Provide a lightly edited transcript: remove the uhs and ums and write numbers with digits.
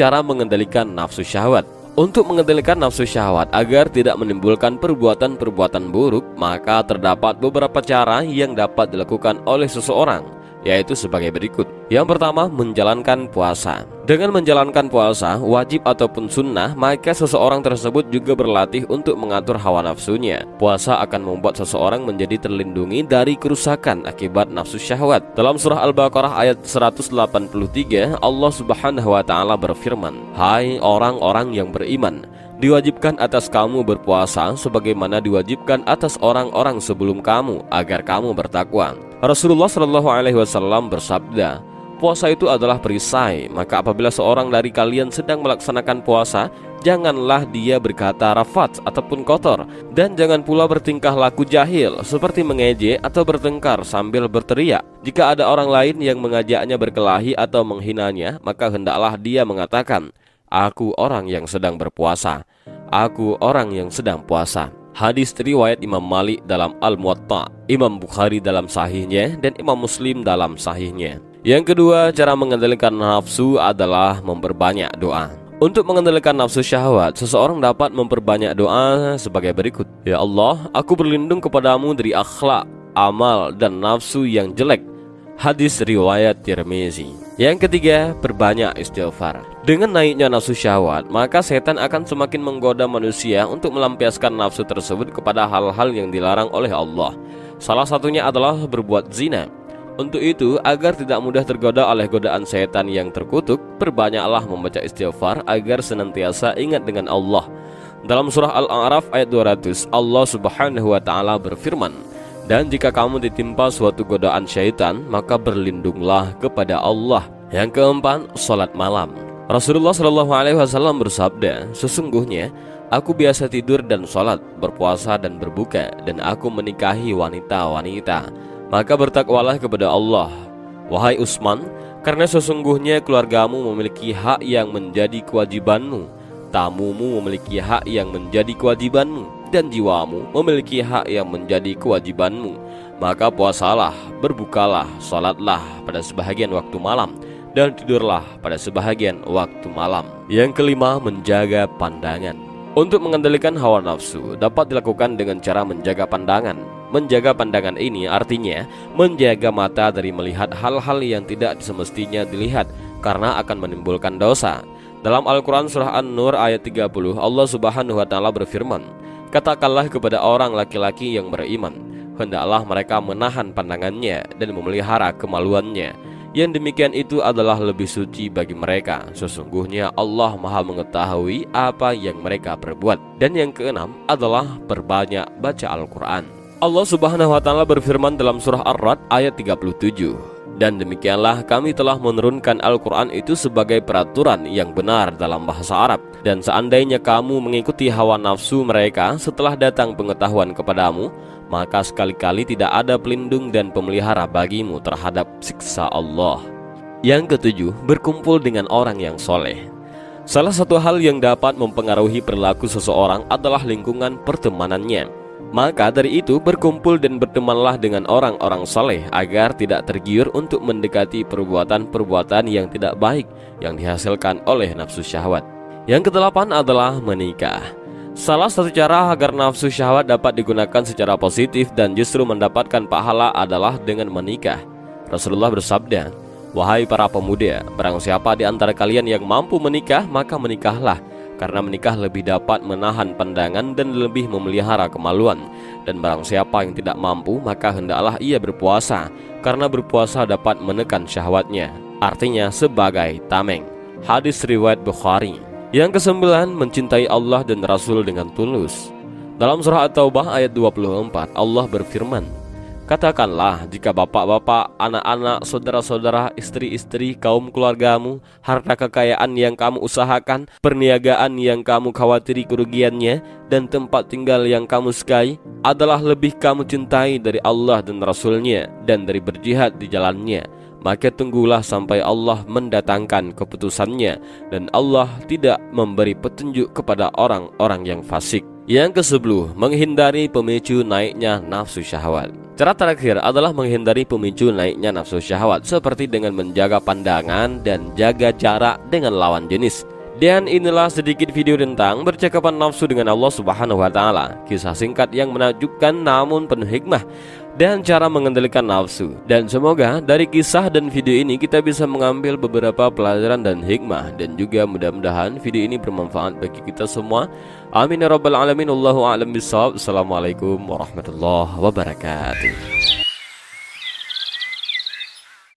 cara mengendalikan nafsu syahwat. Untuk mengendalikan nafsu syahwat agar tidak menimbulkan perbuatan-perbuatan buruk, maka terdapat beberapa cara yang dapat dilakukan oleh seseorang, yaitu sebagai berikut. Yang pertama, menjalankan puasa. Dengan menjalankan puasa, wajib ataupun sunnah, maka seseorang tersebut juga berlatih untuk mengatur hawa nafsunya. Puasa akan membuat seseorang menjadi terlindungi dari kerusakan akibat nafsu syahwat. Dalam surah Al-Baqarah ayat 183, Allah Subhanahu wa taala berfirman, "Hai orang-orang yang beriman, diwajibkan atas kamu berpuasa sebagaimana diwajibkan atas orang-orang sebelum kamu agar kamu bertakwa." Rasulullah Shallallahu Alaihi Wasallam bersabda, puasa itu adalah perisai, maka apabila seorang dari kalian sedang melaksanakan puasa, janganlah dia berkata rafat ataupun kotor, dan jangan pula bertingkah laku jahil seperti mengejek atau bertengkar sambil berteriak. Jika ada orang lain yang mengajaknya berkelahi atau menghinanya, maka hendaklah dia mengatakan, "Aku orang yang sedang berpuasa. Aku orang yang sedang puasa." Hadis riwayat Imam Malik dalam Al-Muwatta, Imam Bukhari dalam sahihnya, dan Imam Muslim dalam sahihnya. Yang kedua, cara mengendalikan nafsu adalah memperbanyak doa. Untuk mengendalikan nafsu syahwat, seseorang dapat memperbanyak doa sebagai berikut. Ya Allah, aku berlindung kepadamu dari akhlak, amal, dan nafsu yang jelek. Hadis riwayat Tirmizi. Yang ketiga, perbanyak istighfar. Dengan naiknya nafsu syahwat, maka setan akan semakin menggoda manusia untuk melampiaskan nafsu tersebut kepada hal-hal yang dilarang oleh Allah. Salah satunya adalah berbuat zina. Untuk itu, agar tidak mudah tergoda oleh godaan setan yang terkutuk, perbanyaklah membaca istighfar agar senantiasa ingat dengan Allah. Dalam surah Al-A'raf ayat 200, Allah Subhanahu wa taala berfirman, "Dan jika kamu ditimpa suatu godaan syaitan, maka berlindunglah kepada Allah." Yang keempat, salat malam. Rasulullah Shallallahu Alaihi Wasallam bersabda, "Sesungguhnya aku biasa tidur dan salat, berpuasa dan berbuka, dan aku menikahi wanita-wanita. Maka bertakwalah kepada Allah, wahai Utsman, karena sesungguhnya keluargamu memiliki hak yang menjadi kewajibanmu, tamumu memiliki hak yang menjadi kewajibanmu, dan jiwamu memiliki hak yang menjadi kewajibanmu. Maka puasalah, berbukalah, salatlah pada sebahagian waktu malam, dan tidurlah pada sebahagian waktu malam." Yang kelima, menjaga pandangan. Untuk mengendalikan hawa nafsu dapat dilakukan dengan cara menjaga pandangan. Menjaga pandangan ini artinya menjaga mata dari melihat hal-hal yang tidak semestinya dilihat, karena akan menimbulkan dosa. Dalam Al-Quran surah An-Nur ayat 30, Allah Subhanahu wa taala berfirman, "Katakanlah kepada orang laki-laki yang beriman, hendaklah mereka menahan pandangannya dan memelihara kemaluannya. Yang demikian itu adalah lebih suci bagi mereka. Sesungguhnya Allah Maha mengetahui apa yang mereka perbuat." Dan yang keenam adalah perbanyak baca Al-Quran. Allah Subhanahu wa taala berfirman dalam surah Ar-Ra'd ayat 37, "Dan demikianlah kami telah menurunkan Al-Quran itu sebagai peraturan yang benar dalam bahasa Arab. Dan seandainya kamu mengikuti hawa nafsu mereka setelah datang pengetahuan kepadamu, maka sekali-kali tidak ada pelindung dan pemelihara bagimu terhadap siksa Allah." Yang ketujuh, berkumpul dengan orang yang soleh. Salah satu hal yang dapat mempengaruhi perilaku seseorang adalah lingkungan pertemanannya. Maka dari itu, berkumpul dan bertemanlah dengan orang-orang soleh agar tidak tergiur untuk mendekati perbuatan-perbuatan yang tidak baik yang dihasilkan oleh nafsu syahwat. Yang kedelapan adalah menikah. Salah satu cara agar nafsu syahwat dapat digunakan secara positif dan justru mendapatkan pahala adalah dengan menikah. Rasulullah bersabda, "Wahai para pemuda, barang siapa di antara kalian yang mampu menikah, maka menikahlah. Karena menikah lebih dapat menahan pandangan dan lebih memelihara kemaluan. Dan barang siapa yang tidak mampu, maka hendaklah ia berpuasa, karena berpuasa dapat menekan syahwatnya." Artinya sebagai tameng. Hadis riwayat Bukhari. Yang kesembilan, mencintai Allah dan Rasul dengan tulus. Dalam surah At-Taubah ayat 24, Allah berfirman, "Katakanlah, jika bapak-bapak, anak-anak, saudara-saudara, istri-istri, kaum keluargamu, harta kekayaan yang kamu usahakan, perniagaan yang kamu khawatiri kerugiannya, dan tempat tinggal yang kamu sukai, adalah lebih kamu cintai dari Allah dan Rasulnya, dan dari berjihad di jalannya, maka tunggulah sampai Allah mendatangkan keputusannya, dan Allah tidak memberi petunjuk kepada orang-orang yang fasik." Yang ke-10, menghindari pemicu naiknya nafsu syahwat. Cara terakhir adalah menghindari pemicu naiknya nafsu syahwat seperti dengan menjaga pandangan dan jaga jarak dengan lawan jenis. Dan inilah sedikit video tentang percakapan nafsu dengan Allah Subhanahu wa Ta'ala. Kisah singkat yang menakjubkan namun penuh hikmah dan cara mengendalikan nafsu. Dan semoga dari kisah dan video ini kita bisa mengambil beberapa pelajaran dan hikmah. Dan juga mudah-mudahan video ini bermanfaat bagi kita semua. Amin ya rabbal alamin. Allahu a'lam bishawab. Assalamualaikum warahmatullahi wabarakatuh.